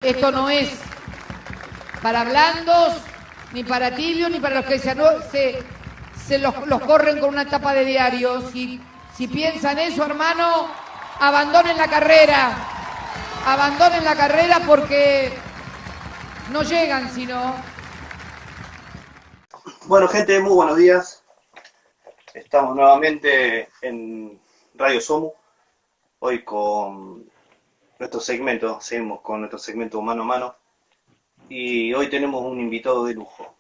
Esto no es para blandos, ni para tibios, ni para los que los corren con una tapa de diario. Si piensan eso, hermano, abandonen la carrera. Abandonen la carrera porque no llegan, sino. Bueno, gente, muy buenos días. Estamos nuevamente en Radio Somu. Hoy con nuestro segmento, seguimos con nuestro segmento mano a mano. Y hoy tenemos un invitado de lujo.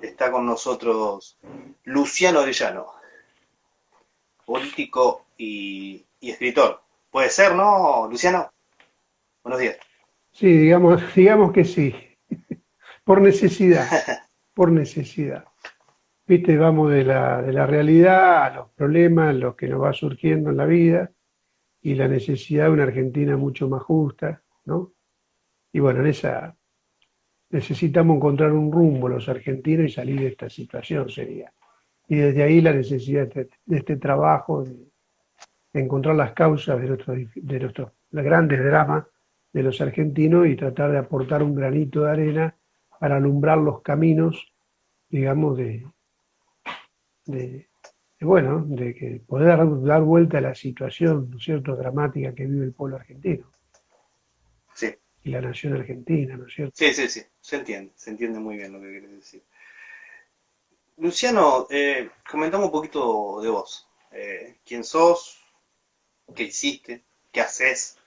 Está con nosotros Luciano Orellano, político y escritor. Puede ser, ¿no, Luciano? Buenos días. Sí, digamos que sí, por necesidad, por necesidad. Viste, vamos de la realidad a los problemas, lo que nos va surgiendo en la vida y la necesidad de una Argentina mucho más justa, ¿no? Y bueno, en esa necesitamos encontrar un rumbo los argentinos y salir de esta situación sería. Y desde ahí la necesidad de este trabajo, de encontrar las causas de nuestros grandes dramas de los argentinos y tratar de aportar un granito de arena para alumbrar los caminos, digamos, de que poder dar vuelta a la situación, ¿no es cierto?, dramática que vive el pueblo argentino. Sí. Y la nación argentina, ¿no es cierto? Sí, se entiende muy bien lo que quieres decir. Luciano, comentamos un poquito de vos. ¿Quién sos? ¿Qué hiciste? ¿Qué haces?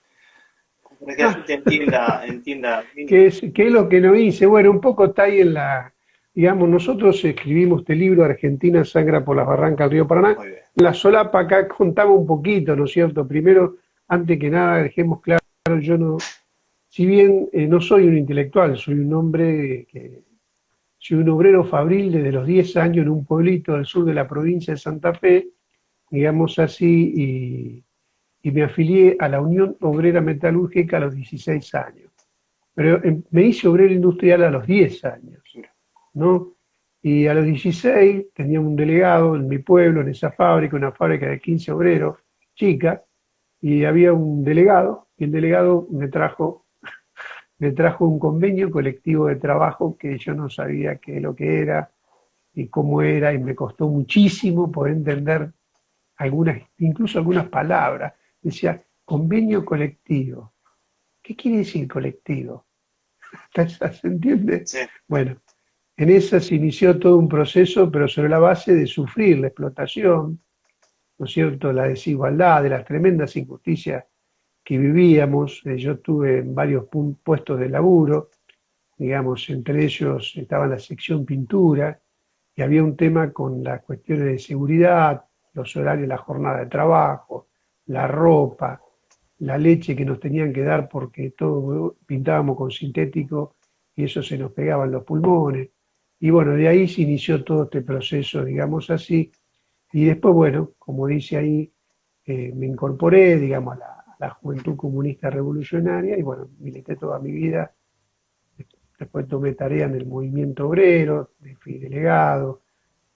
Para que la gente entienda. ¿Qué es lo que no hice? Bueno, un poco está ahí digamos, nosotros escribimos este libro, Argentina sangra por las barrancas del río Paraná. Muy bien. La solapa acá contamos un poquito, ¿no es cierto? Primero, antes que nada, dejemos claro, yo no, si bien no soy un intelectual, soy un hombre soy un obrero fabril desde los 10 años en un pueblito del sur de la provincia de Santa Fe, digamos así, y me afilié a la Unión Obrera Metalúrgica a los 16 años. Pero me hice obrero industrial a los 10 años, ¿no? Y a los 16 tenía un delegado en mi pueblo, en esa fábrica, una fábrica de 15 obreros, chica, y había un delegado, y el delegado me trajo un convenio colectivo de trabajo que yo no sabía qué es lo que era y cómo era, y me costó muchísimo poder entender incluso algunas palabras. Decía, convenio colectivo. ¿Qué quiere decir colectivo? ¿Se entiende? Sí. Bueno, en esa se inició todo un proceso, pero sobre la base de sufrir la explotación, ¿no es cierto?, la desigualdad, de las tremendas injusticias que vivíamos. Yo estuve en varios puestos de laburo, digamos, entre ellos estaba la sección pintura, y había un tema con las cuestiones de seguridad, los horarios, la jornada de trabajo, la ropa, la leche que nos tenían que dar porque todo pintábamos con sintético y eso se nos pegaba en los pulmones. Y bueno, de ahí se inició todo este proceso, digamos así. Y después, bueno, como dice ahí, me incorporé, digamos, a la Juventud Comunista Revolucionaria y bueno, milité toda mi vida. Después tomé tarea en el movimiento obrero, fui delegado,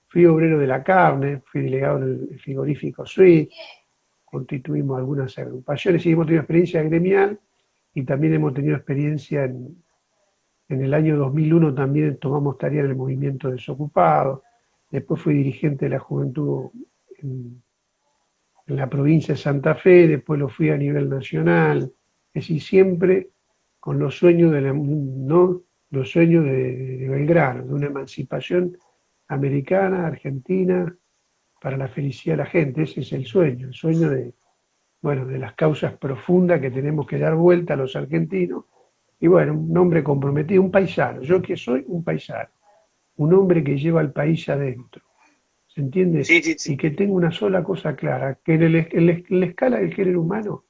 fui obrero de la carne, fui delegado en el frigorífico Suite, constituimos algunas agrupaciones y hemos tenido experiencia gremial y también hemos tenido experiencia en el año 2001 también tomamos tarea en el movimiento desocupado, después fui dirigente de la juventud en la provincia de Santa Fe, después lo fui a nivel nacional, es decir, siempre con los sueños los sueños de Belgrano, de una emancipación americana, argentina, para la felicidad de la gente. Ese es el sueño de las causas profundas que tenemos que dar vuelta a los argentinos. Y bueno, un hombre comprometido, un paisano, yo que soy un paisano, un hombre que lleva al país adentro, ¿se entiende? Sí. Y que tenga una sola cosa clara, que en la escala del género humano,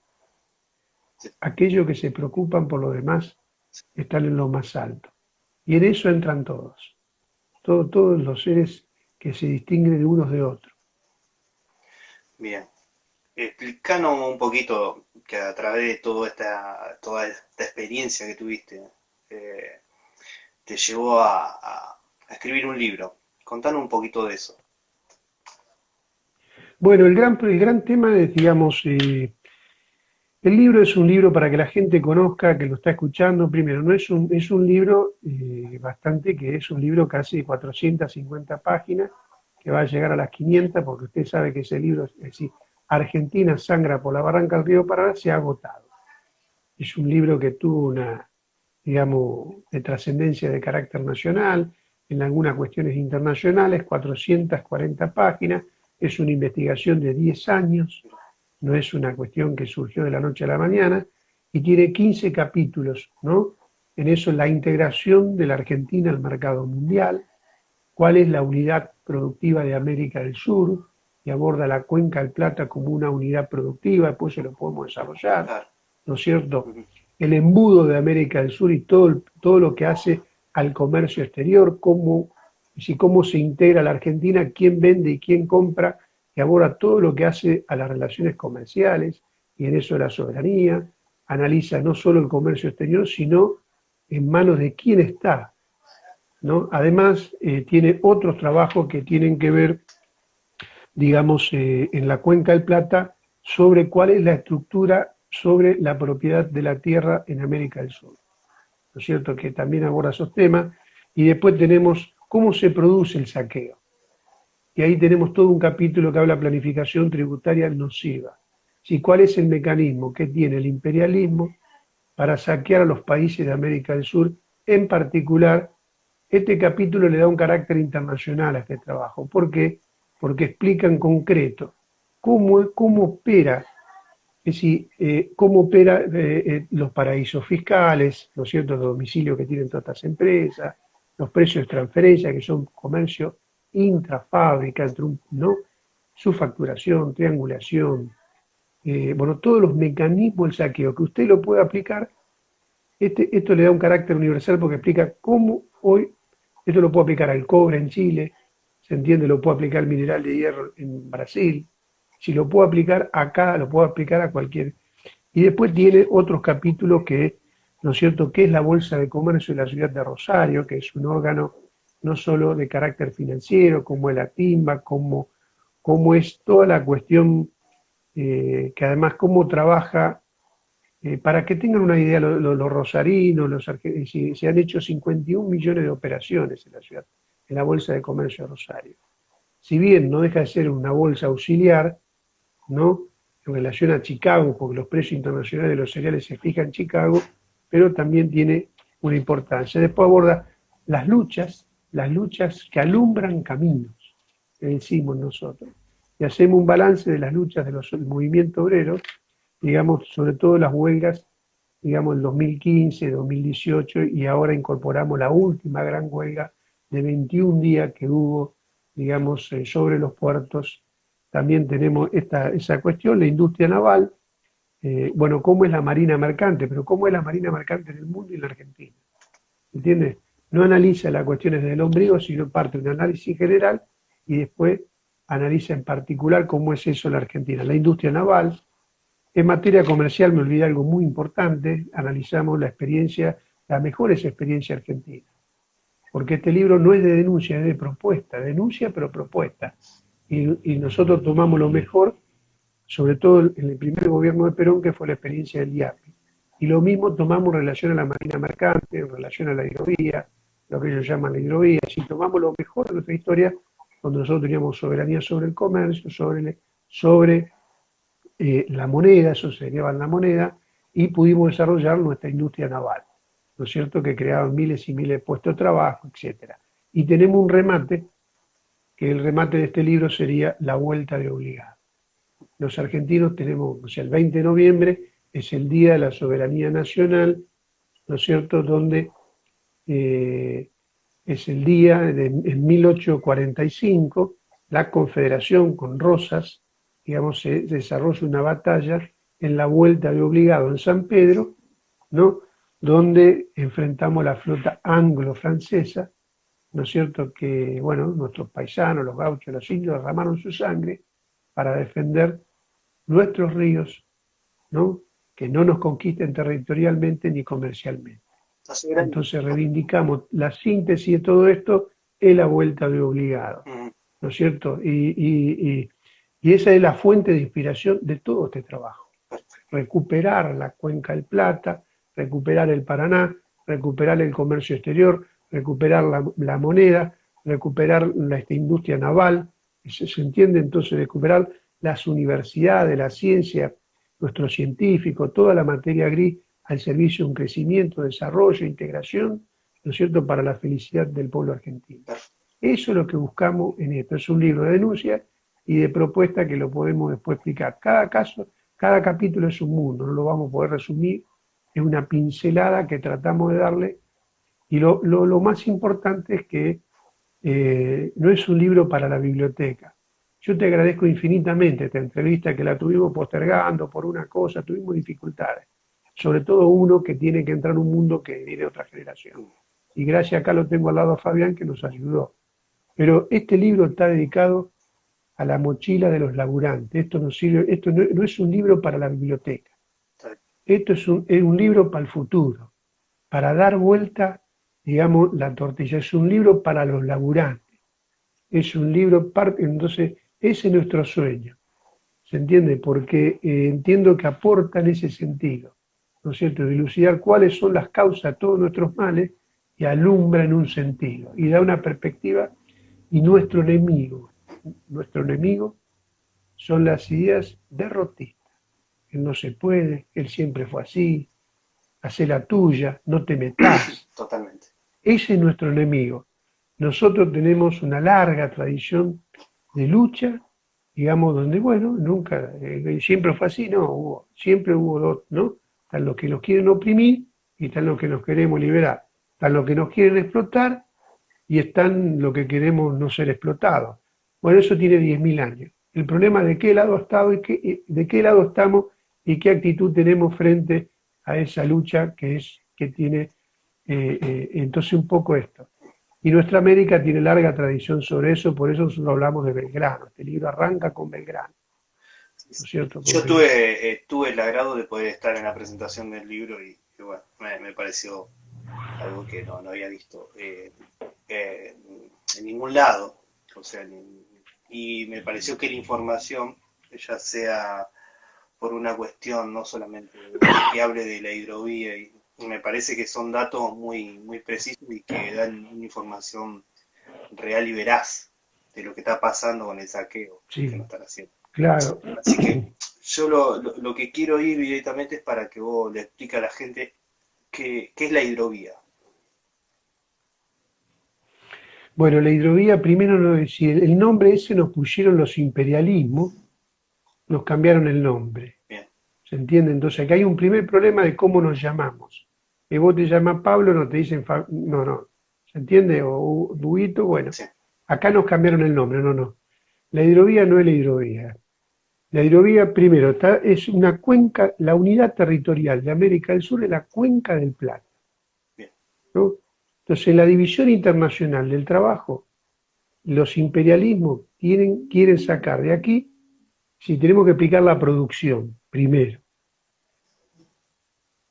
aquellos que se preocupan por los demás están en lo más alto. Y en eso entran todos los seres que se distinguen de unos de otros. Bien. Explícanos un poquito que a través de toda esta experiencia que tuviste te llevó a escribir un libro. Contanos un poquito de eso. Bueno, el gran tema es, digamos, El libro es un libro para que la gente conozca, que lo está escuchando. Primero, no es un libro bastante, que es un libro casi de 450 páginas, que va a llegar a las 500, porque usted sabe que ese libro, es decir, Argentina sangra por la barranca del río Paraná, se ha agotado. Es un libro que tuvo una, digamos, de trascendencia de carácter nacional, en algunas cuestiones internacionales, 440 páginas, es una investigación de 10 años, no es una cuestión que surgió de la noche a la mañana, y tiene 15 capítulos, ¿no? En eso la integración de la Argentina al mercado mundial, cuál es la unidad productiva de América del Sur, y aborda la Cuenca del Plata como una unidad productiva, después se lo podemos desarrollar, ¿no es cierto? El embudo de América del Sur y todo lo que hace al comercio exterior, cómo se integra la Argentina, quién vende y quién compra, que aborda todo lo que hace a las relaciones comerciales, y en eso la soberanía, analiza no solo el comercio exterior, sino en manos de quién está, ¿no? Además, tiene otros trabajos que tienen que ver, digamos, en la Cuenca del Plata, sobre cuál es la estructura sobre la propiedad de la tierra en América del Sur, ¿no es cierto?, que también aborda esos temas. Y después tenemos cómo se produce el saqueo. Y ahí tenemos todo un capítulo que habla de planificación tributaria nociva. Sí, ¿cuál es el mecanismo que tiene el imperialismo para saquear a los países de América del Sur? En particular, este capítulo le da un carácter internacional a este trabajo. ¿Por qué? Porque explica en concreto cómo opera, es decir, cómo opera los paraísos fiscales, ¿no es cierto?, los domicilios que tienen todas estas empresas, los precios de transferencia, que son comercio intrafábrica, ¿no?, su facturación, triangulación, bueno, todos los mecanismos del saqueo, que usted lo puede aplicar. Esto le da un carácter universal porque explica cómo hoy, esto lo puede aplicar al cobre en Chile, se entiende, lo puede aplicar al mineral de hierro en Brasil, si lo puedo aplicar acá, lo puedo aplicar a cualquier. Y después tiene otros capítulos que, ¿no es cierto?, que es la Bolsa de Comercio de la ciudad de Rosario, que es un órgano no solo de carácter financiero, como es la timba, como es toda la cuestión, que además cómo trabaja, para que tengan una idea, los rosarinos, se han hecho 51 millones de operaciones en la ciudad, en la Bolsa de Comercio de Rosario. Si bien no deja de ser una bolsa auxiliar, ¿no?, en relación a Chicago, porque los precios internacionales de los cereales se fijan en Chicago, pero también tiene una importancia. Después aborda las luchas que alumbran caminos, que decimos nosotros, y hacemos un balance de las luchas del movimiento obrero, digamos, sobre todo las huelgas, digamos, el 2015, 2018, y ahora incorporamos la última gran huelga de 21 días que hubo, digamos, sobre los puertos. También tenemos esa cuestión, la industria naval, bueno, cómo es la marina mercante, pero cómo es la marina mercante en el mundo y en la Argentina. ¿Entiendes? No analiza las cuestiones del ombligo, sino parte de un análisis general y después analiza en particular cómo es eso en la Argentina. La industria naval. En materia comercial me olvidé algo muy importante, analizamos la experiencia, las mejores experiencias argentinas. Porque este libro no es de denuncia, es de propuesta, denuncia pero propuesta. Y nosotros tomamos lo mejor, sobre todo en el primer gobierno de Perón, que fue la experiencia del IAPI. Y lo mismo tomamos en relación a la marina mercante, en relación a la hidrovía, lo que ellos llaman la hidrovía. Si tomamos lo mejor de nuestra historia, cuando nosotros teníamos soberanía sobre el comercio, sobre la moneda, eso sería la moneda, y pudimos desarrollar nuestra industria naval, ¿no es cierto?, que creaban miles y miles de puestos de trabajo, etc. Y tenemos un remate, que el remate de este libro sería la vuelta de obligado. Los argentinos tenemos, o sea, el 20 de noviembre es el Día de la Soberanía Nacional, ¿no es cierto?, donde es el día, en 1845, la Confederación con Rosas, digamos, se desarrolla una batalla en la vuelta de obligado en San Pedro, ¿no?, donde enfrentamos la flota anglo-francesa, ¿no es cierto?, que, bueno, nuestros paisanos, los gauchos, los indios derramaron su sangre para defender nuestros ríos, ¿no?, que no nos conquisten territorialmente ni comercialmente. Entonces reivindicamos la síntesis de todo esto es la vuelta de obligado, ¿no es cierto? Y esa es la fuente de inspiración de todo este trabajo. recuperar la Cuenca del Plata, recuperar el Paraná, recuperar el comercio exterior, recuperar la moneda, recuperar esta industria naval, se entiende entonces, recuperar las universidades, la ciencia, nuestros científicos, toda la materia gris al servicio de un crecimiento, desarrollo, integración, ¿no es cierto?, para la felicidad del pueblo argentino. Eso es lo que buscamos en esto. Es un libro de denuncia y de propuesta que lo podemos después explicar. Cada caso, cada capítulo es un mundo, no lo vamos a poder resumir, es una pincelada que tratamos de darle, y lo más importante es que no es un libro para la biblioteca. Yo te agradezco infinitamente esta entrevista, que la tuvimos postergando por una cosa, tuvimos dificultades, sobre todo uno que tiene que entrar en un mundo que viene de otra generación. Y gracias, acá lo tengo al lado a Fabián, que nos ayudó. Pero este libro está dedicado a la mochila de los laburantes. Esto no es un libro para la biblioteca. Esto es un libro para el futuro, para dar vuelta, digamos, la tortilla. Es un libro para los laburantes. Es un libro, entonces, ese es nuestro sueño. ¿Se entiende? Porque entiendo que aporta en ese sentido, ¿no es cierto?, dilucidar cuáles son las causas de todos nuestros males y alumbra en un sentido y da una perspectiva. Y nuestro enemigo son las ideas derrotistas. Él no se puede, él siempre fue así, hace la tuya, no te metas. Totalmente. Ese es nuestro enemigo. Nosotros tenemos una larga tradición de lucha, digamos, donde, bueno, nunca, siempre fue así, no, siempre hubo dos, ¿no? Están los que nos quieren oprimir y están los que nos queremos liberar. Están los que nos quieren explotar y están los que queremos no ser explotados. Bueno, eso tiene 10.000 años. El problema es de qué lado estamos y qué actitud tenemos frente a esa lucha que tiene, entonces un poco esto. Y nuestra América tiene larga tradición sobre eso, por eso nosotros hablamos de Belgrano. Este libro arranca con Belgrano, ¿no es cierto? Yo tuve el agrado de poder estar en la presentación del libro y bueno, me pareció algo que no había visto en ningún lado, o sea, y me pareció que la información, ya sea por una cuestión no solamente que hable de la hidrovía, y me parece que son datos muy, muy precisos y que dan una información real y veraz de lo que está pasando con el saqueo que nos están haciendo. Claro. Así que yo lo que quiero ir directamente es para que vos le expliques a la gente qué es la hidrovía. Bueno, la hidrovía, primero, si el nombre ese nos pusieron los imperialismos, nos cambiaron el nombre. Bien. ¿Se entiende? Entonces acá hay un primer problema de cómo nos llamamos. Que vos te llamas Pablo, no te dicen, no. ¿Se entiende? O Duito, bueno. Sí. Acá nos cambiaron el nombre, no. La hidrovía no es la hidrovía. La hidrovía, primero, es una cuenca, la unidad territorial de América del Sur es la Cuenca del Plata. Bien. ¿No? Entonces, en la división internacional del trabajo, los imperialismos quieren sacar de aquí, si tenemos que explicar la producción, primero.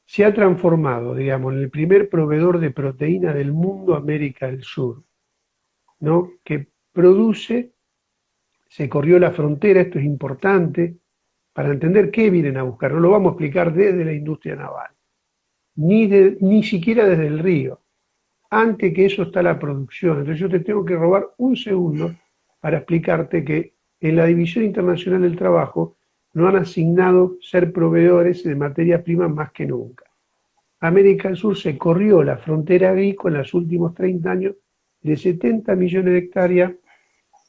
Se ha transformado, digamos, en el primer proveedor de proteína del mundo América del Sur, ¿no? Que produce, se corrió la frontera, esto es importante, para entender qué vienen a buscar. No lo vamos a explicar desde la industria naval, ni siquiera desde el río. Antes que eso está la producción. Entonces yo te tengo que robar un segundo para explicarte que en la División Internacional del Trabajo no han asignado ser proveedores de materia prima más que nunca. América del Sur se corrió la frontera agrícola en los últimos 30 años de 70 millones de hectáreas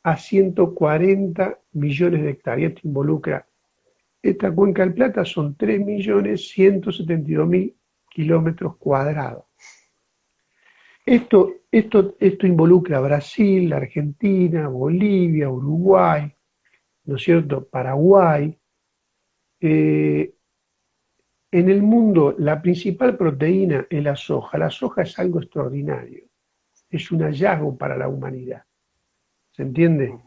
a 140 millones de hectáreas. Esto involucra, esta Cuenca del Plata son 3.172.000 kilómetros cuadrados. Esto involucra a Brasil, Argentina, Bolivia, Uruguay, ¿no es cierto?, Paraguay. En el mundo la principal proteína es la soja. La soja es algo extraordinario, es un hallazgo para la humanidad. ¿Se entiende?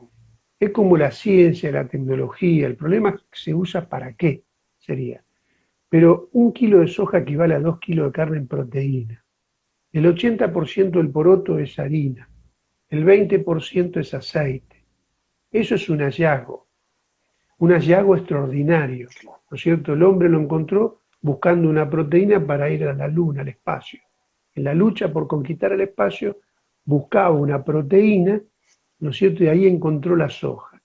Es como la ciencia, la tecnología, el problema es que se usa para qué, sería. Pero 1 kilo de soja equivale a 2 kilos de carne en proteína. El 80% del poroto es harina, el 20% es aceite. Eso es un hallazgo. un hallazgo extraordinario, ¿no es cierto? El hombre lo encontró buscando una proteína para ir a la luna, al espacio. En la lucha por conquistar el espacio, buscaba una proteína, ¿no es cierto? Y ahí encontró la soja.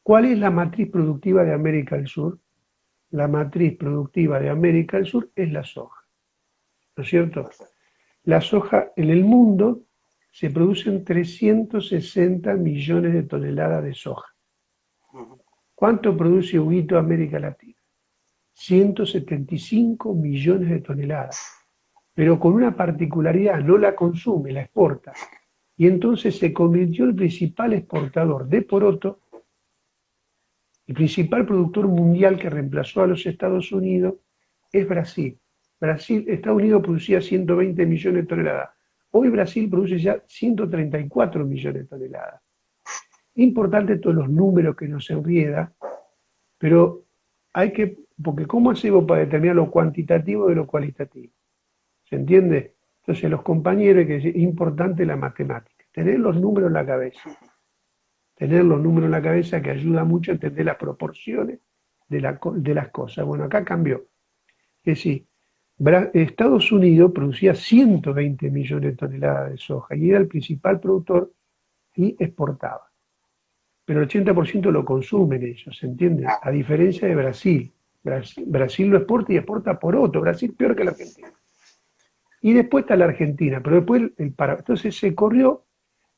¿Cuál es la matriz productiva de América del Sur? La matriz productiva de América del Sur es la soja, ¿no es cierto? La soja en el mundo se producen 360 millones de toneladas de soja. ¿Cuánto produce Huguito América Latina? 175 millones de toneladas. Pero con una particularidad, no la consume, la exporta. Y entonces se convirtió en el principal exportador de poroto, el principal productor mundial que reemplazó a los Estados Unidos es Brasil. Estados Unidos producía 120 millones de toneladas. Hoy Brasil produce ya 134 millones de toneladas. Importante todos los números que nos enrieda, pero porque ¿cómo hacemos para determinar lo cuantitativo de lo cualitativo? ¿Se entiende? Entonces los compañeros, es importante la matemática, tener los números en la cabeza. Tener los números en la cabeza que ayuda mucho a entender las proporciones de las cosas. Bueno, acá cambió. Es decir, Estados Unidos producía 120 millones de toneladas de soja y era el principal productor y exportaba. Pero el 80% lo consumen ellos, ¿se entiende? A diferencia de Brasil. Brasil lo exporta y exporta poroto. Brasil peor que la Argentina. Y después está la Argentina, pero después entonces se corrió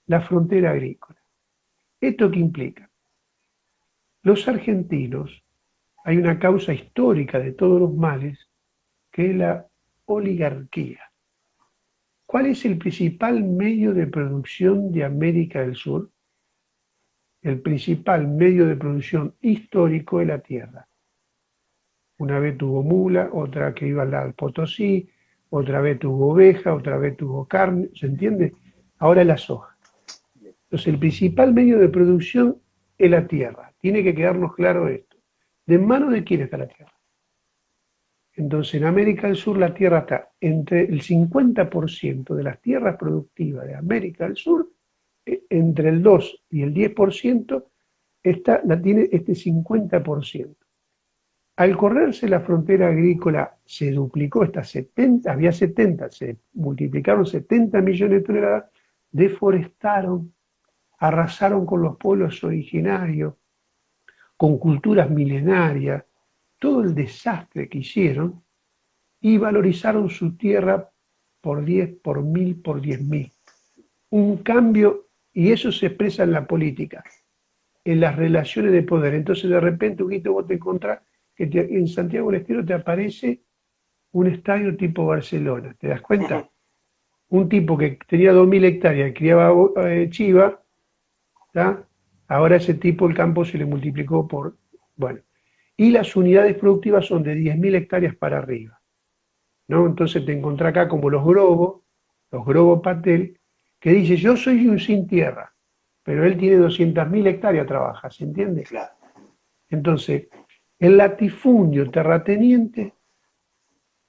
la frontera agrícola. ¿Esto qué implica? Los argentinos, hay una causa histórica de todos los males, que es la oligarquía. ¿Cuál es el principal medio de producción de América del Sur? El principal medio de producción histórico es la tierra. Una vez tuvo mula, otra que iba al Potosí, otra vez tuvo oveja, otra vez tuvo carne, ¿se entiende? Ahora es la soja. Entonces el principal medio de producción es la tierra. Tiene que quedarnos claro esto. ¿De manos de quién está la tierra? Entonces en América del Sur la tierra está entre el 50% de las tierras productivas de América del Sur, entre el 2 y el 10% la tiene este 50%. Al correrse la frontera agrícola se duplicó, había 70, se multiplicaron 70 millones de toneladas, deforestaron, arrasaron con los pueblos originarios, con culturas milenarias, todo el desastre que hicieron, y valorizaron su tierra por 10, por 1000, por 10.000. Un cambio, y eso se expresa en la política, en las relaciones de poder. Entonces de repente, Huguito, vos te encontrás que en Santiago del Estero te aparece un estadio tipo Barcelona, ¿te das cuenta? Un tipo que tenía 2.000 hectáreas, criaba chiva, ¿tá? Ahora ese tipo el campo se le multiplicó por, bueno, y las unidades productivas son de 10.000 hectáreas para arriba, ¿no? Entonces te encontrás acá como los Grobo Patel, que dice, yo soy un sin tierra, pero él tiene 200.000 hectáreas, trabaja, ¿se entiende? Claro. Entonces, el latifundio terrateniente,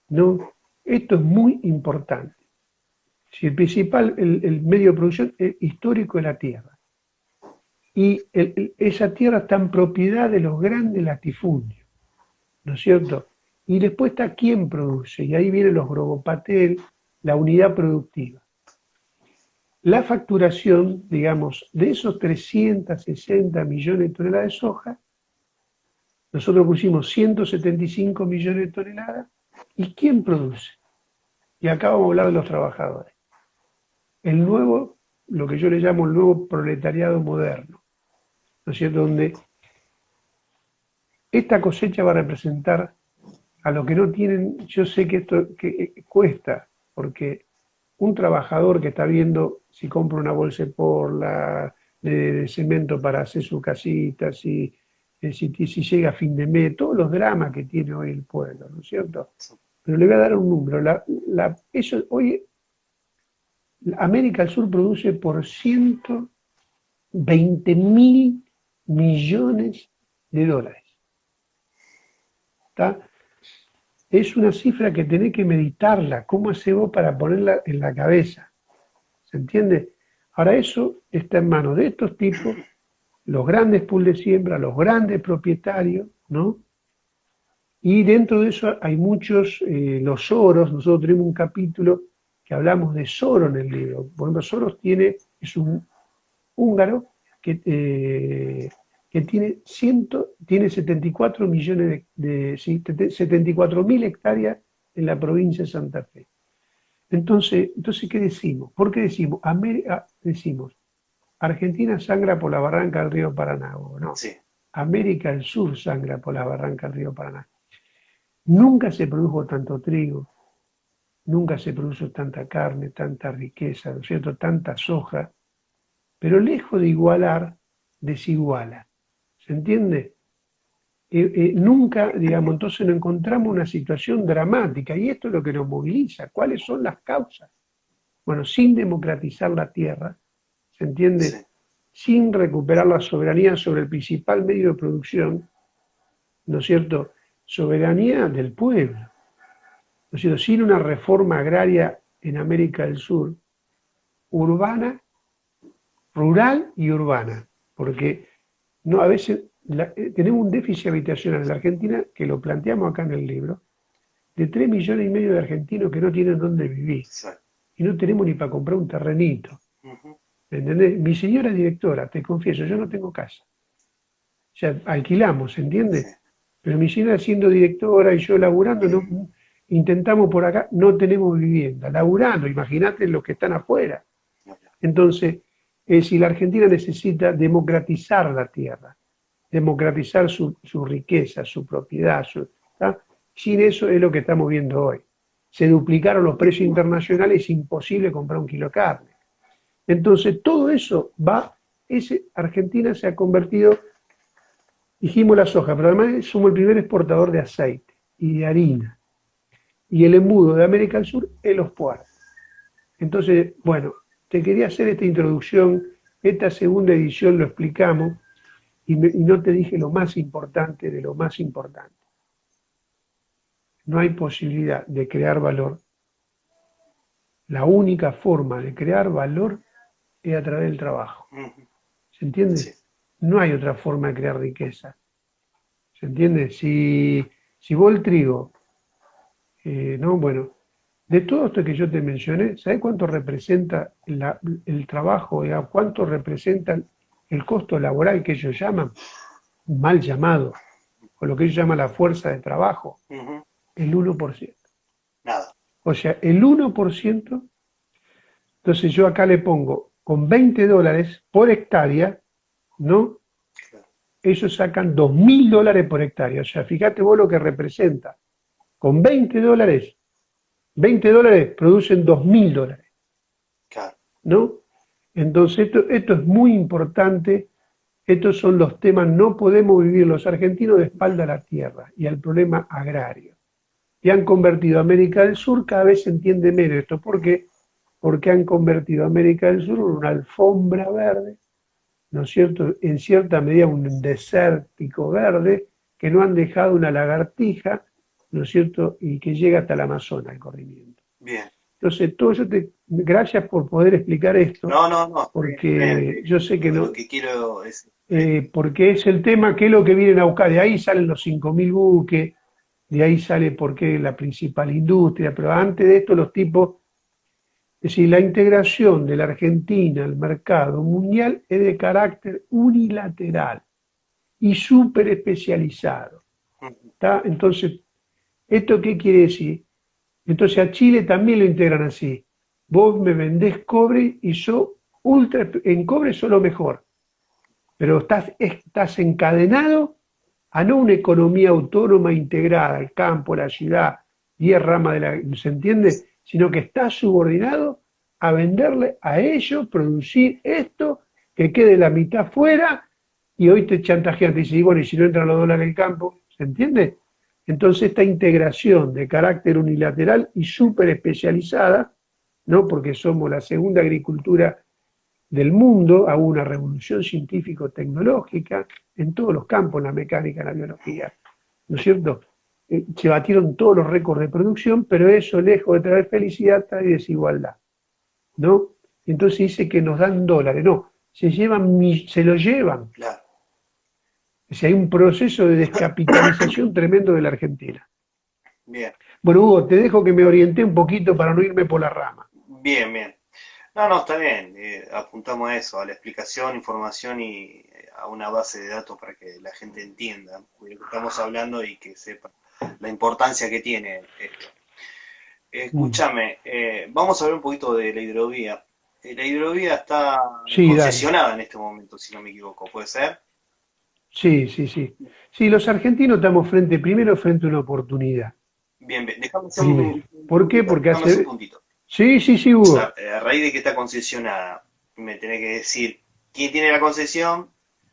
¿no? Esto es muy importante. Si el principal, el medio de producción histórico es la tierra. Y esa tierra está en propiedad de los grandes latifundios, ¿no es cierto? Y después está quién produce, y ahí vienen los Grobopatel, la unidad productiva. La facturación, digamos, de esos 360 millones de toneladas de soja, nosotros pusimos 175 millones de toneladas, ¿y quién produce? Y acá vamos a hablar de los trabajadores. El nuevo, lo que yo le llamo el nuevo proletariado moderno, ¿no es cierto? Donde esta cosecha va a representar a lo que no tienen. Yo sé que esto cuesta, porque un trabajador que está viendo si compra una bolsa de cemento para hacer su casita, si llega a fin de mes, todos los dramas que tiene hoy el pueblo, ¿no es cierto? Pero le voy a dar un número. Hoy América del Sur produce por 120.000 millones de dólares. ¿Está? Es una cifra que tenés que meditarla. ¿Cómo hace vos para ponerla en la cabeza? ¿Se entiende? Ahora eso está en manos de estos tipos los grandes pools de siembra, los grandes propietarios, ¿no? Y dentro de eso hay muchos, los Soros. Nosotros tenemos un capítulo que hablamos de Soros en el libro. Por ejemplo, Soros es un húngaro que tiene 74 millones sí, 74.000 hectáreas en la provincia de Santa Fe. Entonces, ¿qué decimos? ¿Por qué decimos? Decimos, Argentina sangra por la barranca del río Paraná, ¿o no? Sí. América del Sur sangra por la barranca del río Paraná. Nunca se produjo tanto trigo, nunca se produjo tanta carne, tanta riqueza, ¿no es cierto?, tanta soja, pero lejos de igualar, desiguala. ¿Se entiende? Nunca, digamos, entonces nos encontramos una situación dramática, y esto es lo que nos moviliza. ¿Cuáles son las causas? Bueno, sin democratizar la tierra, ¿se entiende? Sí. Sin recuperar la soberanía sobre el principal medio de producción, ¿no es cierto?, soberanía del pueblo, ¿no es cierto?, sin una reforma agraria en América del Sur, urbana, rural y urbana, porque no, a veces tenemos un déficit habitacional en la Argentina, que lo planteamos acá en el libro, de 3,5 millones de argentinos que no tienen dónde vivir, Sí. y no tenemos ni para comprar un terrenito. ¿Me entendés? Mi señora directora, te confieso, yo no tengo casa. O sea, alquilamos, ¿entiendes? Sí. Pero mi señora siendo directora y yo laburando, intentamos por acá, no tenemos vivienda. Laburando, imagínate los que están afuera. Entonces, si la Argentina necesita democratizar la tierra, democratizar su riqueza, su propiedad, ¿tá? Sin eso es lo que estamos viendo hoy. Se duplicaron los precios internacionales, es imposible comprar un kilo de carne. Entonces, todo eso Argentina se ha convertido, dijimos la soja, pero además somos el primer exportador de aceite y de harina. Y el embudo de América del Sur es los puertos. Entonces, bueno, te quería hacer esta introducción, esta segunda edición lo explicamos, y no te dije lo más importante de lo más importante. No hay posibilidad de crear valor. La única forma de crear valor es a través del trabajo. ¿Se entiende? Sí. No hay otra forma de crear riqueza. ¿Se entiende? Si vos el trigo, no, bueno, de todo esto que yo te mencioné, ¿sabés cuánto representa el trabajo? ¿Cuánto representa el costo laboral que ellos llaman? Mal llamado, o lo que ellos llaman la fuerza de trabajo, el 1%. Nada. O sea, el 1%, entonces yo acá le pongo, con $20 por hectárea, ¿no? Ellos sacan $2.000 por hectárea. O sea, fíjate vos lo que representa. Con $20 producen $2.000. Claro. ¿No? Entonces esto es muy importante. Estos son los temas. No podemos vivir los argentinos de espalda a la tierra y al problema agrario. Y han convertido a América del Sur, cada vez se entiende menos esto. ¿Por qué? Porque han convertido a América del Sur en una alfombra verde, ¿no es cierto?, en cierta medida un desértico verde, que no han dejado una lagartija, ¿no es cierto?, y que llega hasta el Amazonas, el corrimiento. Bien. Entonces, todo eso gracias por poder explicar esto. No. Porque bien. yo sé que no. Lo que quiero es. Porque es el tema, que es lo que vienen a buscar. De ahí salen los 5.000 buques, de ahí sale porque la principal industria, pero antes de esto los tipos. Es decir, la integración de la Argentina al mercado mundial es de carácter unilateral y súper especializado. ¿Tá? Entonces, ¿esto qué quiere decir? Entonces a Chile también lo integran así. Vos me vendés cobre y en cobre sos lo mejor. Pero estás encadenado a no una economía autónoma integrada, el campo, la ciudad, 10 ramas de la... ¿Se entiende? Sino que está subordinado a venderle a ellos, producir esto, que quede la mitad fuera, y hoy te chantajean, te dicen, bueno, y si no entran los dólares en el campo, ¿se entiende? Entonces esta integración de carácter unilateral y súper especializada, ¿no? Porque somos la segunda agricultura del mundo, a una revolución científico-tecnológica en todos los campos, en la mecánica, en la biología, ¿no es cierto? Se batieron todos los récords de producción, pero eso, lejos de traer felicidad, trae desigualdad, ¿no? Entonces dice que nos dan dólares. No, se lo llevan. Claro. O sea, hay un proceso de descapitalización tremendo de la Argentina. Bien. Bueno, Hugo, te dejo que me orienté un poquito para no irme por la rama. Bien, bien. No, no, está bien. Apuntamos a eso, a la explicación, información y a una base de datos para que la gente entienda de lo que estamos hablando y que sepa la importancia que tiene esto. Escúchame, vamos a hablar un poquito de la hidrovía. La hidrovía está Sí, dale. concesionada en este momento, si no me equivoco, ¿puede ser? Sí, sí, sí. Sí, los argentinos estamos primero frente a una oportunidad. Bien, bien. Déjame hacer Primero. ¿Por qué? Porque déjame hacer un hace... puntito. Sí, sí, sí, O sea, Hugo. a raíz de que está concesionada, me tenés que decir quién tiene la concesión,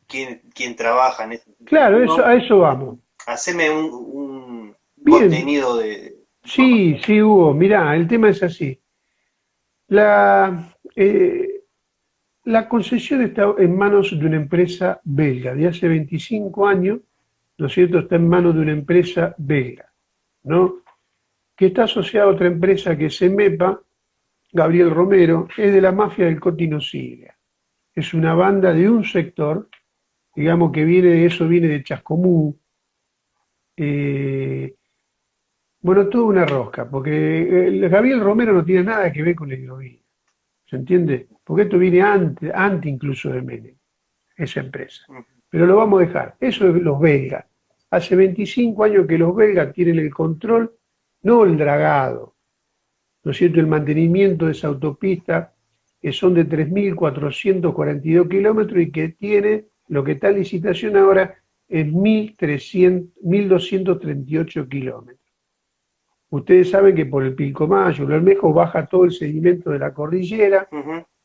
quién trabaja en este Claro, sentido. a eso vamos. Haceme un Bien. contenido de Sí, información. sí, Hugo. Mirá, el tema es así. La, la concesión está en manos de una empresa belga de hace 25 años, ¿no es cierto? Está en manos de una empresa belga, ¿no? Que está asociada a otra empresa que es EMEPA, Gabriel Romero, es de la mafia del Cotino Siglia. Es una banda de un sector, digamos que viene de Chascomú. eh, bueno, toda una rosca, porque el Gabriel Romero no tiene nada que ver con la hidrovía, ¿se entiende? Porque esto viene antes incluso de Menem, esa empresa. Pero lo vamos a dejar. Eso es los belgas. Hace 25 años que los belgas tienen el control, no el dragado, ¿no es cierto? El mantenimiento de esa autopista, que son de 3.442 kilómetros y que tiene, lo que está en licitación ahora, es 1.238 kilómetros. Ustedes saben que por el Pilcomayo, el Bermejo, baja todo el sedimento de la cordillera,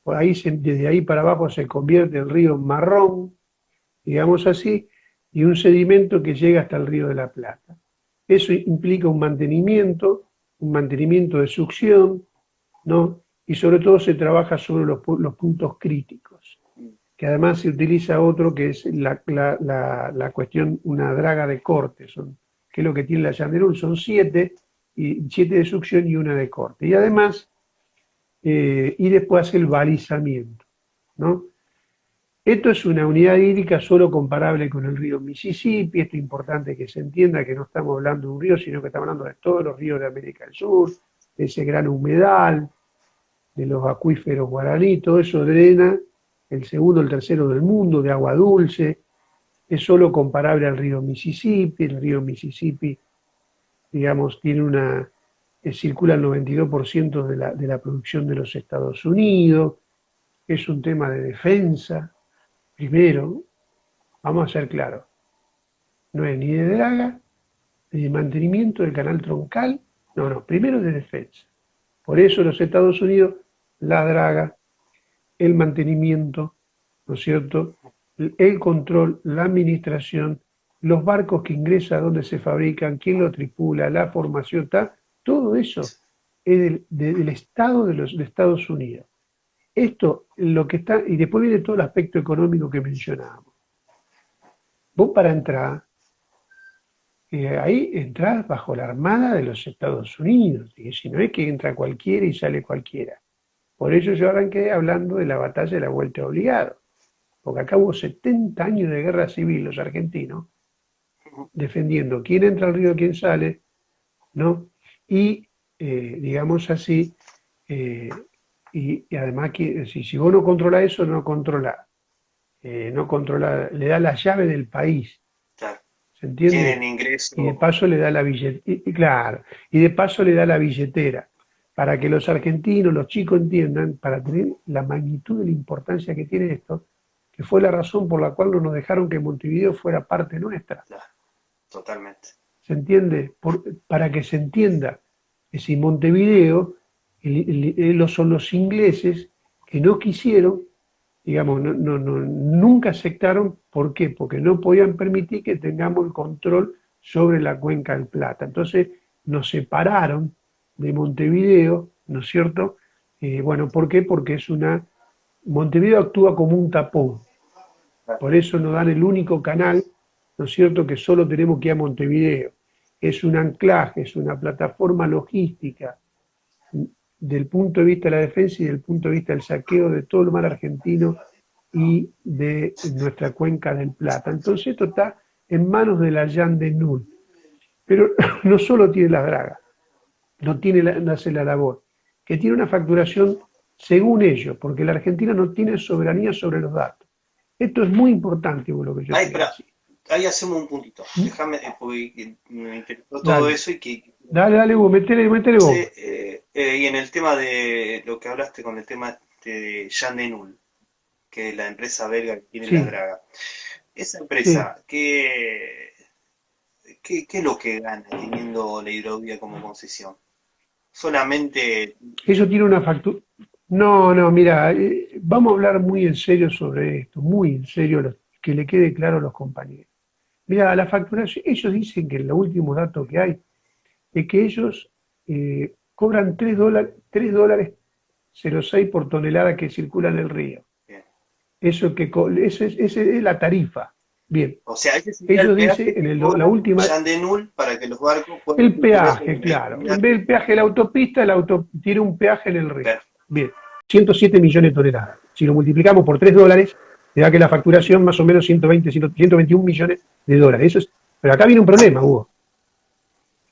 por ahí desde ahí para abajo se convierte el río en marrón, digamos así, y un sedimento que llega hasta el río de la Plata. Eso implica un mantenimiento de succión, ¿no? Y sobre todo se trabaja sobre los puntos críticos, que además se utiliza otro que es la cuestión, una draga de corte, que es lo que tiene la Yanderul, son 7 de succión y una de corte. Y además, y después hace el balizamiento, ¿no? Esto es una unidad hídrica solo comparable con el río Mississippi. Esto es importante que se entienda que no estamos hablando de un río, sino que estamos hablando de todos los ríos de América del Sur, de ese gran humedal, de los acuíferos guaraní, todo eso drena el segundo, el tercero del mundo, de agua dulce. Es solo comparable al río Mississippi. El río Mississippi, digamos, circula el 92% de la producción de los Estados Unidos. Es un tema de defensa. Primero, vamos a ser claros, no es ni de draga, ni de mantenimiento del canal troncal, no, primero de defensa. Por eso los Estados Unidos, la draga, el mantenimiento, ¿no es cierto?, el control, la administración, los barcos que ingresan, dónde se fabrican, quién lo tripula, la formación, todo eso es del Estado de Estados Unidos. Esto, lo que está, y después viene todo el aspecto económico que mencionábamos. Vos para entrar, ahí entrás bajo la Armada de los Estados Unidos, y si no es que entra cualquiera y sale cualquiera. Por eso yo arranqué hablando de la batalla de la vuelta obligado, porque acá hubo 70 años de guerra civil los argentinos, defendiendo quién entra al río, quién sale, ¿no? Y, digamos así, y además que si vos no controlás eso, no controla, le da la llave del país, Claro. ¿se entiende? Tienen ingreso. Y de paso le da la billetera, claro, y de paso le da la billetera, para que los argentinos, los chicos entiendan, para tener la magnitud de la importancia que tiene esto, que fue la razón por la cual no nos dejaron que Montevideo fuera parte nuestra. Claro, totalmente. ¿Se entiende? Para que se entienda que si Montevideo son los ingleses que no quisieron, digamos, nunca aceptaron. ¿Por qué? Porque no podían permitir que tengamos el control sobre la cuenca del Plata. Entonces nos separaron de Montevideo, ¿no es cierto? Bueno, ¿por qué? Porque Montevideo actúa como un tapón. Por eso nos dan el único canal, ¿no es cierto?, que solo tenemos que ir a Montevideo. Es un anclaje, es una plataforma logística del punto de vista de la defensa y del punto de vista del saqueo de todo el mar argentino y de nuestra cuenca del Plata. Entonces esto está en manos de la Jan de Null. Pero no solo tiene las dragas, no hace la labor, que tiene una facturación según ellos, porque la Argentina no tiene soberanía sobre los datos. Esto es muy importante, lo que yo quiero decir. Ahí hacemos un puntito. Déjame, porque me interesó todo Dale. eso y que... Dale, Hugo, métele vos. Y en el tema de lo que hablaste con el tema de Jan de Null, que es la empresa belga que tiene la draga. Esa empresa, ¿qué es lo que gana teniendo la hidrovía como concesión? Solamente... Eso tiene una factura... No, mira, vamos a hablar muy en serio sobre esto, muy en serio, que le quede claro a los compañeros. Mira, la facturación, ellos dicen que el último dato que hay es que ellos cobran $3.06 por tonelada que circula en el río. Bien. Eso es la tarifa. Bien. O sea, ellos dicen en la última... Jan de Null para que los barcos puedan... El peaje, claro. En vez del peaje de la autopista, tiene un peaje en el río. Perfecto. Bien. 107 millones de toneladas. Si lo multiplicamos por $3, te da que la facturación más o menos 121 millones de dólares. Eso es, pero acá viene un problema, Hugo.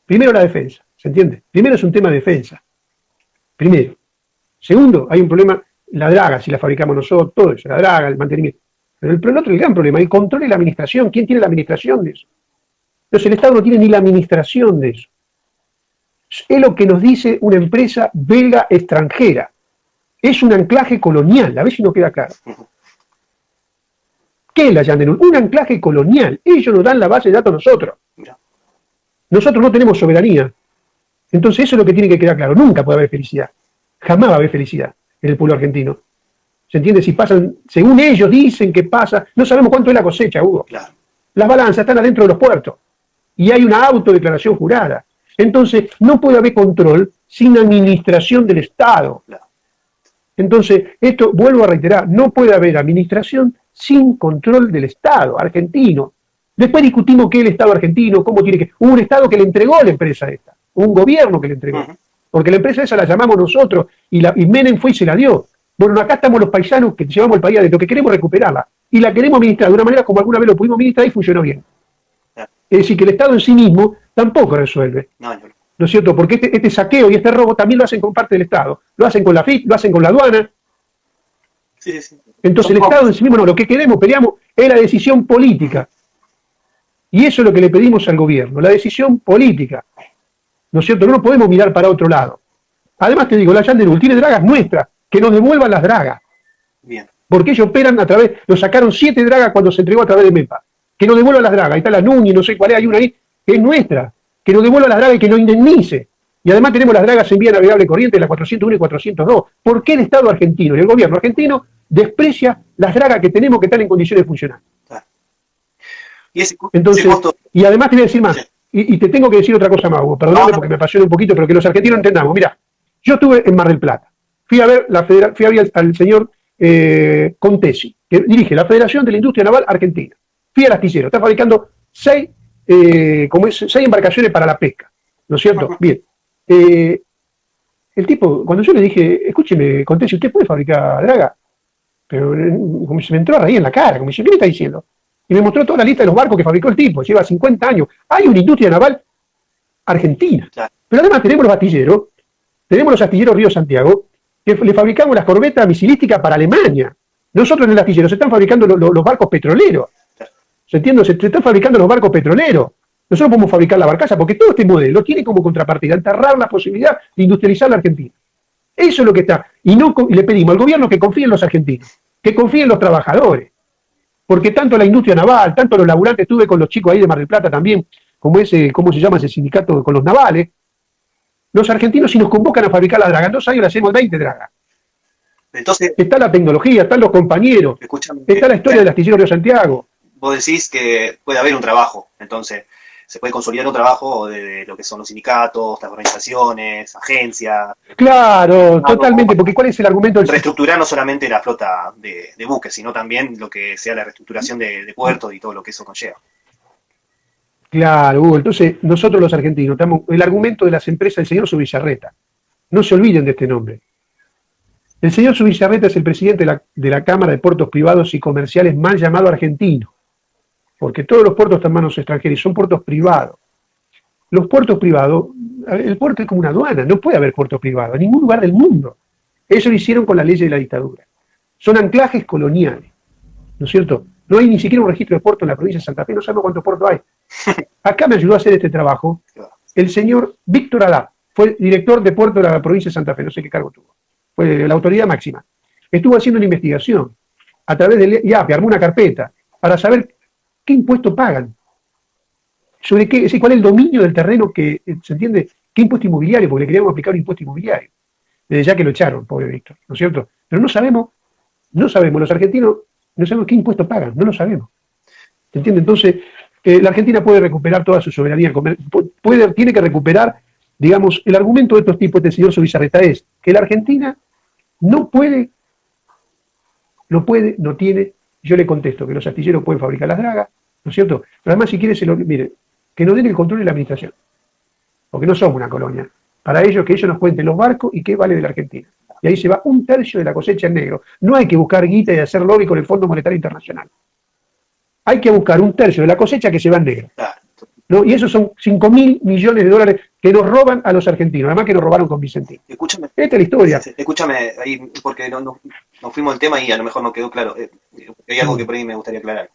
Primero la defensa, ¿se entiende? Primero es un tema de defensa. Primero. Segundo, hay un problema, la draga, si la fabricamos nosotros, todo eso, la draga, el mantenimiento. Pero el otro, el gran problema, el control y la administración. ¿Quién tiene la administración de eso? Entonces el Estado no tiene ni la administración de eso. Es lo que nos dice una empresa belga extranjera. Es un anclaje colonial, a ver si nos queda claro. ¿Qué es la Jan de Null? Un anclaje colonial. Ellos nos dan la base de datos a nosotros. Nosotros no tenemos soberanía. Entonces eso es lo que tiene que quedar claro. Nunca puede haber felicidad. Jamás va a haber felicidad en el pueblo argentino. ¿Se entiende? Si pasan, según ellos dicen que pasa, no sabemos cuánto es la cosecha, Hugo. Claro. Las balanzas están adentro de los puertos. Y hay una autodeclaración jurada. Entonces no puede haber control sin administración del Estado. Claro. Entonces, esto, vuelvo a reiterar, no puede haber administración sin control del Estado argentino. Después discutimos qué es el Estado argentino, cómo tiene que... Hubo un Estado que le entregó la empresa esta, un gobierno que le entregó. Porque la empresa esa la llamamos nosotros y Menem fue y se la dio. Bueno, acá estamos los paisanos que llevamos el país adentro, que queremos recuperarla. Y la queremos administrar de una manera como alguna vez lo pudimos administrar y funcionó bien. Es decir, que el Estado en sí mismo tampoco resuelve. ¿No es cierto? Porque este saqueo y este robo también lo hacen con parte del Estado. Lo hacen con la FIP, lo hacen con la aduana. Sí. Entonces el Estado en sí mismo no, lo que queremos, peleamos, es la decisión política. Y eso es lo que le pedimos al gobierno, la decisión política. ¿No es cierto? No nos podemos mirar para otro lado. Además te digo, la Jan de Null tiene dragas nuestras, que nos devuelvan las dragas. Bien. Porque ellos operan a través, nos sacaron 7 dragas cuando se entregó a través de MEPA. Que nos devuelvan las dragas. Ahí está la Núñez, no sé cuál es, hay una ahí, que es nuestra. Que nos devuelva las dragas y que nos indemnice. Y además tenemos las dragas en vía navegable corriente, la 401 y 402. ¿Por qué el Estado argentino y el gobierno argentino desprecia las dragas que tenemos que están en condiciones funcionales? Entonces, y además te voy a decir más, y te tengo que decir otra cosa más, Hugo, perdóname porque me apasiona un poquito, pero que los argentinos entendamos. Mira, yo estuve en Mar del Plata, fui a ver al señor Contesi, que dirige la Federación de la Industria Naval Argentina. Fui al astillero, está fabricando 6 embarcaciones para la pesca, ¿no es cierto? Bien. El tipo, cuando yo le dije, escúcheme, Contesi, ¿usted puede fabricar draga? Pero como se me entró a reír en la cara, como dice, ¿qué le está diciendo? Y me mostró toda la lista de los barcos que fabricó el tipo, lleva 50 años. Hay una industria naval argentina. Claro. Pero además tenemos los astilleros Río Santiago, que le fabricamos las corbetas misilísticas para Alemania. Nosotros en el astillero se están fabricando los barcos petroleros. ¿Se entiende? Se están fabricando los barcos petroleros. Nosotros podemos fabricar la barcaza, porque todo este modelo tiene como contrapartida enterrar la posibilidad de industrializar la Argentina. Eso es lo que está. Y le pedimos al gobierno que confíe en los argentinos, que confíe en los trabajadores. Porque tanto la industria naval, tanto los laburantes, estuve con los chicos ahí de Mar del Plata también, como ¿cómo se llama ese sindicato con los navales? Los argentinos, si nos convocan a fabricar la draga, en 2 años le hacemos 20 dragas. Entonces, está la tecnología, están los compañeros, está la historia del astillero Río Santiago. Vos decís que puede haber un trabajo, entonces se puede consolidar un trabajo de lo que son los sindicatos, las organizaciones, agencias. Claro, totalmente, porque ¿cuál es el argumento? Reestructurar no solamente la flota de buques, sino también lo que sea la reestructuración de puertos y todo lo que eso conlleva. Claro, Hugo, entonces nosotros los argentinos, el argumento de las empresas del señor Subizarreta, no se olviden de este nombre. El señor Zubizarreta es el presidente de la Cámara de Puertos Privados y Comerciales mal llamado argentino, porque todos los puertos están en manos extranjeras y son puertos privados. Los puertos privados, el puerto es como una aduana, no puede haber puerto privado en ningún lugar del mundo. Eso lo hicieron con la ley de la dictadura. Son anclajes coloniales, ¿no es cierto? No hay ni siquiera un registro de puerto en la provincia de Santa Fe, no sabemos cuántos puertos hay. Acá me ayudó a hacer este trabajo el señor Víctor Adá, fue director de puerto de la provincia de Santa Fe, no sé qué cargo tuvo, fue la autoridad máxima. Estuvo haciendo una investigación a través del IAPE, armó una carpeta para saber qué impuesto pagan, sobre qué, es decir, cuál es el dominio del terreno que, ¿se entiende? ¿Qué impuesto inmobiliario? Porque le queríamos aplicar un impuesto inmobiliario, desde ya que lo echaron, pobre Víctor, ¿no es cierto? Pero no sabemos, los argentinos no sabemos qué impuesto pagan, no lo sabemos. ¿Se entiende? Entonces, la Argentina puede recuperar toda su soberanía, tiene que recuperar, digamos, el argumento de estos tipos, este señor Zubizarreta es que la Argentina no tiene, yo le contesto que los astilleros pueden fabricar las dragas, ¿no es cierto? Pero además, si quiere, mire, que nos den el control de la administración, porque no somos una colonia. Para ellos, que ellos nos cuenten los barcos y qué vale de la Argentina. Y ahí se va 1/3 de la cosecha en negro. No hay que buscar guita y hacer lobby con el Fondo Monetario Internacional. Hay que buscar 1/3 de la cosecha que se va en negro, ¿no? Y esos son 5.000 millones de dólares que nos roban a los argentinos, además que nos robaron con Vicentín. Escúchame. Esta es la historia. Escúchame ahí, porque no fuimos al tema y a lo mejor no quedó claro. Hay algo que por ahí me gustaría aclarar.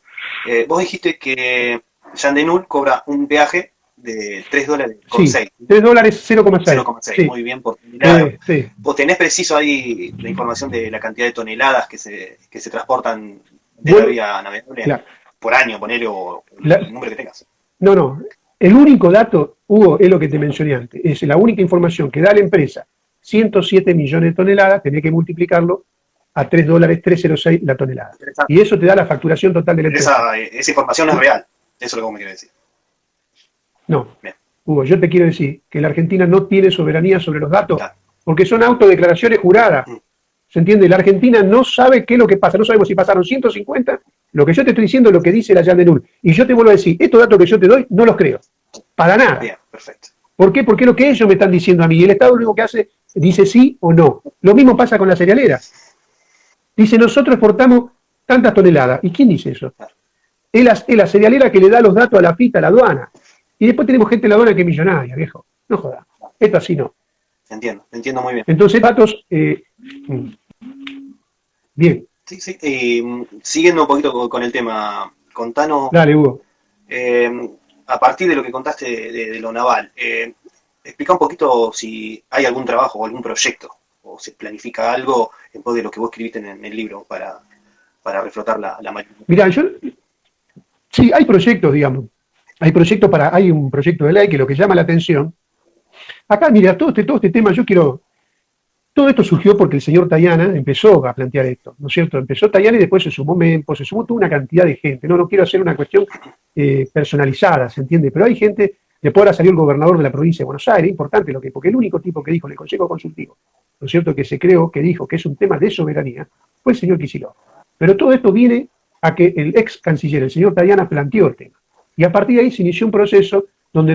Vos dijiste que Jean de Null cobra un peaje de $3 con 6. $3 0,6. 0,6, sí. Muy bien, por tonelada. Sí. ¿Vos tenés preciso ahí la información de la cantidad de toneladas que se transportan de la vía navegable? Claro. Por año, ponele, o el número que tengas? No. El único dato, Hugo, es lo que te mencioné antes. Es la única información que da la empresa. 107 millones de toneladas, tenés que multiplicarlo a $3.306 la tonelada. Y eso te da la facturación total de la empresa. Esa información no es real. Eso es lo que vos me querés decir. No. Bien. Hugo, yo te quiero decir que la Argentina no tiene soberanía sobre los datos, Claro. porque son autodeclaraciones juradas. ¿Se entiende? La Argentina no sabe qué es lo que pasa. No sabemos si pasaron 150. Lo que yo te estoy diciendo es lo que dice la Jean de Null. Y yo te vuelvo a decir, estos datos que yo te doy, no los creo. Para nada. Bien, perfecto. ¿Por qué? Porque es lo que ellos me están diciendo a mí. Y el Estado lo único que hace, dice sí o no. Lo mismo pasa con la cerealera. Dice, nosotros exportamos tantas toneladas. ¿Y quién dice eso? Claro. Es la cerealera que le da los datos a la FITA, a la aduana. Y después tenemos gente en la aduana que es millonaria, viejo. No jodas. Esto así no. Entiendo muy bien. Entonces, datos... bien. Sí. Siguiendo un poquito con el tema, contanos... Dale, Hugo. A partir de lo que contaste de lo naval, explica un poquito si hay algún trabajo o algún proyecto, o se planifica algo en pos de lo que vos escribiste en el libro para reflotar la marina. Mirá, sí, hay proyectos, digamos. Hay un proyecto de ley que lo que llama la atención. Acá, mira, todo este tema, todo esto surgió porque el señor Tayana empezó a plantear esto, ¿no es cierto? Empezó Tayana y después se sumó Mempo, se sumó toda una cantidad de gente. No quiero hacer una cuestión personalizada, ¿se entiende? Pero hay gente, después ahora salió el gobernador de la provincia de Buenos Aires, importante porque el único tipo que dijo en el Consejo Consultivo, ¿no es cierto?, que dijo que es un tema de soberanía, fue el señor Kicillof. Pero todo esto viene a que el ex canciller, el señor Tayana, planteó el tema. Y a partir de ahí se inició un proceso donde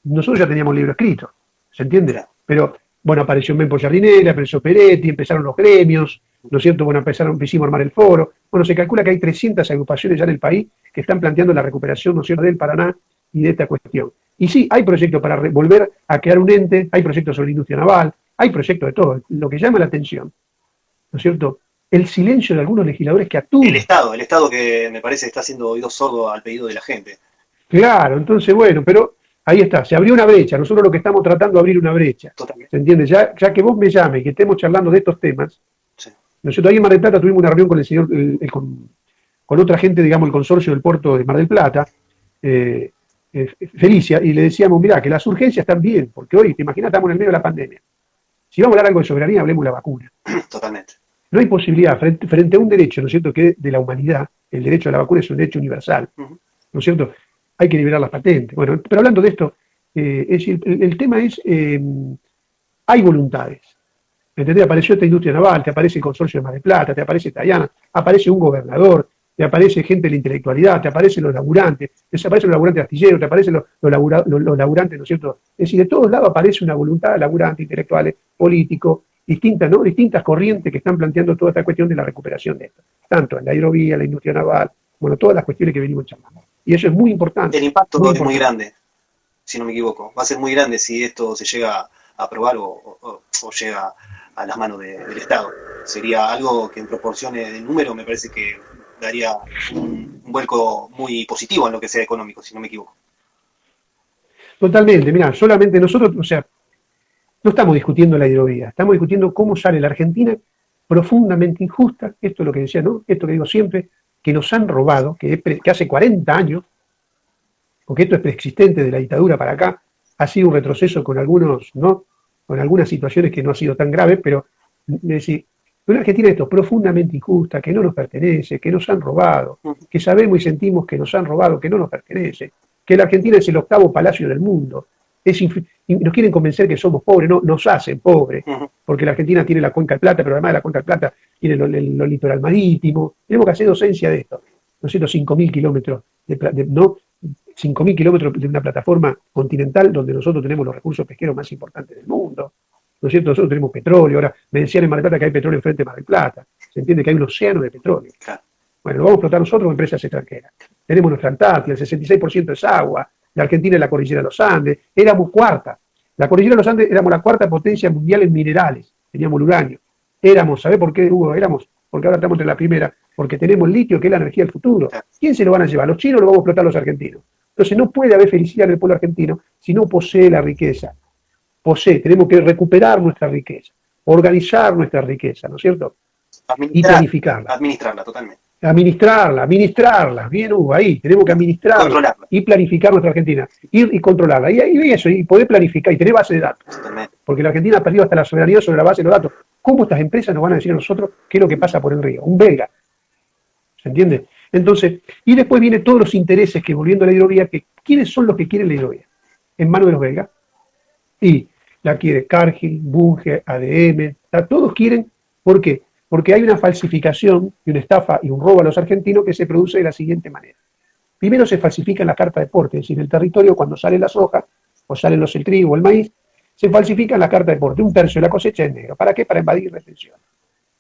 nosotros ya teníamos el libro escrito, ¿se entiende? Pero, bueno, apareció Mempo Giardinelli, apareció Peretti, empezaron los gremios, ¿no es cierto? Bueno, empezamos a armar el foro. Bueno, se calcula que hay 300 agrupaciones ya en el país que están planteando la recuperación, ¿no es cierto?, del Paraná y de esta cuestión. Y sí, hay proyectos para volver a crear un ente, hay proyectos sobre la industria naval, hay proyectos de todo. Lo que llama la atención, ¿no es cierto?, el silencio de algunos legisladores que actúan. El Estado que me parece está haciendo oído sordo al pedido de la gente. Claro, entonces, bueno, pero ahí está, se abrió una brecha. Nosotros lo que estamos tratando de abrir una brecha. Totalmente. ¿Se entiende? Ya que vos me llames y que estemos charlando de estos temas, Sí. nosotros ahí en Mar del Plata tuvimos una reunión con el señor, con otra gente, digamos, el consorcio del puerto de Mar del Plata, Felicia, y le decíamos, mirá, que las urgencias están bien, porque hoy, te imaginas, estamos en el medio de la pandemia. Si vamos a hablar algo de soberanía, hablemos de la vacuna. Totalmente. No hay posibilidad, frente a un derecho, ¿no es cierto?, que es de la humanidad, el derecho a la vacuna es un derecho universal, ¿no es cierto? Hay que liberar las patentes. Bueno, pero hablando de esto, es decir, el tema es, hay voluntades. ¿Entendés? Apareció esta industria naval, te aparece el consorcio de Mar del Plata, te aparece Tayana, aparece un gobernador, te aparece gente de la intelectualidad, te aparecen los laburantes, te aparecen los laburantes astilleros, te aparecen los laburantes, ¿no es cierto? Es decir, de todos lados aparece una voluntad de laburantes, intelectuales, políticos, distintas, ¿no? Distintas corrientes que están planteando toda esta cuestión de la recuperación de esto, tanto en la hidrovía, la industria naval, bueno, todas las cuestiones que venimos charlando. Y eso es muy importante. El impacto muy es muy importante. grande, si no me equivoco. Va a ser muy grande si esto se llega a aprobar o llega a las manos del Estado. Sería algo que en proporciones de número me parece que daría un vuelco muy positivo en lo que sea económico, si no me equivoco. Totalmente, mira, solamente nosotros, o sea, no estamos discutiendo la hidrovía, estamos discutiendo cómo sale la Argentina profundamente injusta, esto es lo que decía, ¿no? Esto que digo siempre, que nos han robado, que hace 40 años, porque esto es preexistente de la dictadura para acá, ha sido un retroceso con algunos, ¿no? Con algunas situaciones que no ha sido tan graves, pero es decir, una Argentina esto profundamente injusta, que no nos pertenece, que nos han robado, que sabemos y sentimos que nos han robado, que no nos pertenece, que la Argentina es el octavo palacio del mundo, y nos quieren convencer que somos pobres, no, nos hacen pobres, porque la Argentina tiene la Cuenca del Plata, pero además de la Cuenca del Plata tiene lo litoral marítimo, tenemos que hacer docencia de esto, ¿no es cierto? 5.000 kilómetros, ¿no? 5.000 kilómetros de una plataforma continental donde nosotros tenemos los recursos pesqueros más importantes del mundo, ¿no es cierto? Nosotros tenemos petróleo, ahora me decían en Mar del Plata que hay petróleo enfrente de Mar del Plata, se entiende que hay un océano de petróleo. Claro. Bueno, lo vamos a explotar nosotros o empresas extranjeras. Tenemos nuestra Antártida, el 66% es agua, la Argentina es la cordillera de los Andes, éramos cuarta. La cordillera de los Andes éramos la cuarta potencia mundial en minerales, teníamos el uranio. Éramos, ¿sabés por qué, Hugo? Éramos, porque ahora estamos entre la primera, porque tenemos el litio, que es la energía del futuro. ¿Quién se lo van a llevar? ¿Los chinos o lo vamos a explotar los argentinos? Entonces no puede haber felicidad en el pueblo argentino si no posee la riqueza. Tenemos que recuperar nuestra riqueza, organizar nuestra riqueza, ¿no es cierto? Y planificarla. Administrarla totalmente. Administrarla, bien Hugo, ahí, tenemos que administrarla Controlarla. y planificar nuestra Argentina, y controlarla, y eso, y poder planificar, y tener base de datos, Totalmente. porque la Argentina ha perdido hasta la soberanía sobre la base de los datos. ¿Cómo estas empresas nos van a decir a nosotros qué es lo que pasa por el río? Un belga, ¿se entiende? Entonces, y después vienen todos los intereses que, volviendo a la hidrovía, que ¿quiénes son los que quieren la hidrovía? En manos de los belgas, y la quiere Cargill, Bunge, ADM, todos quieren, ¿por qué? Porque hay una falsificación y una estafa y un robo a los argentinos que se produce de la siguiente manera. Primero se falsifica la carta de porte, es decir, en el territorio cuando sale la soja, o salen el trigo o el maíz, se falsifica la carta de porte, un tercio de la cosecha es negro. ¿Para qué? Para evadir retenciones.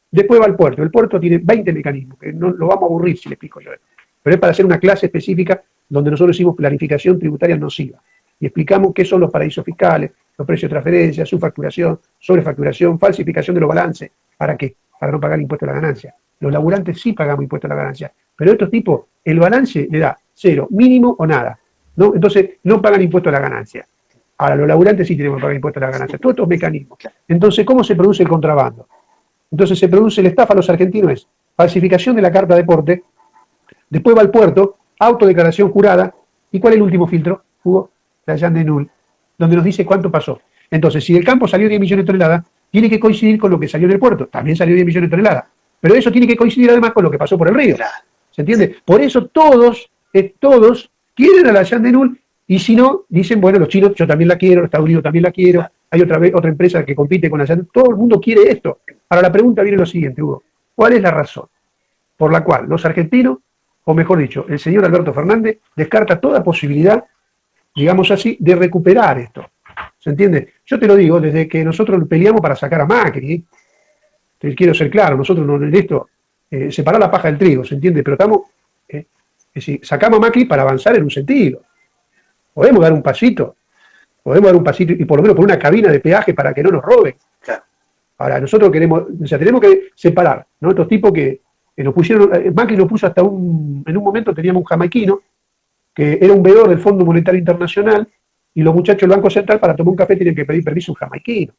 Después va al puerto, el puerto tiene 20 mecanismos, que no lo vamos a aburrir si le explico yo esto, pero es para hacer una clase específica donde nosotros hicimos planificación tributaria nociva y explicamos qué son los paraísos fiscales, los precios de transferencia, subfacturación, sobrefacturación, falsificación de los balances. ¿Para qué? Para no pagar impuesto a la ganancia. Los laburantes sí pagamos impuesto a la ganancia, pero estos tipos, el balance le da cero, mínimo o nada, ¿no? Entonces no pagan impuesto a la ganancia. Ahora, los laburantes sí tenemos que pagar impuesto a la ganancia, todos estos mecanismos. Entonces, ¿cómo se produce el contrabando? Entonces se produce la estafa a los argentinos, es falsificación de la carta de porte, después va al puerto, autodeclaración jurada, ¿y cuál es el último filtro, Hugo? La Jean de Null, donde nos dice cuánto pasó. Entonces, si del campo salió 10 millones de toneladas, tiene que coincidir con lo que salió del puerto, también salió 10 millones de toneladas, pero eso tiene que coincidir además con lo que pasó por el río. ¿Se entiende? Por eso todos quieren a la Jean de Null, y si no, dicen, bueno, los chinos yo también la quiero, los Estados Unidos también la quiero, hay otra empresa que compite con la Jean de Null, todo el mundo quiere esto. Ahora la pregunta viene lo siguiente, Hugo, ¿cuál es la razón por la cual los argentinos, o mejor dicho, el señor Alberto Fernández, descarta toda posibilidad, digamos así, de recuperar esto? ¿Se entiende? Yo te lo digo, desde que nosotros peleamos para sacar a Macri, quiero ser claro, nosotros no en esto, separar la paja del trigo, ¿se entiende? Pero estamos, es decir, sacamos a Macri para avanzar en un sentido. Podemos dar un pasito, y por lo menos por una cabina de peaje para que no nos roben. Claro. Ahora, nosotros queremos, o sea, tenemos que separar, ¿no? Estos tipos que nos pusieron, Macri nos puso hasta en un momento teníamos un jamaiquino, que era un veedor del Fondo Monetario Internacional, y los muchachos del Banco Central para tomar un café tienen que pedir permiso a un jamaiquino.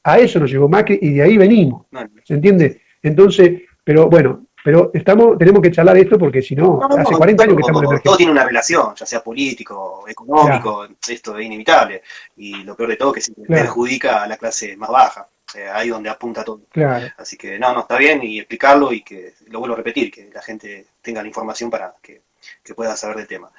A eso nos llegó Macri y de ahí venimos. ¿Se entiende? Entonces, pero bueno, tenemos que charlar esto porque si no, hace 40 años que estamos en emergencia. Todo tiene una relación, ya sea político, económico, claro. Esto es inevitable. Y lo peor de todo es que se perjudica a la clase más baja. Ahí donde apunta todo. Claro. Así que no, está bien y explicarlo y que lo vuelvo a repetir, que la gente tenga la información para que pueda saber del tema.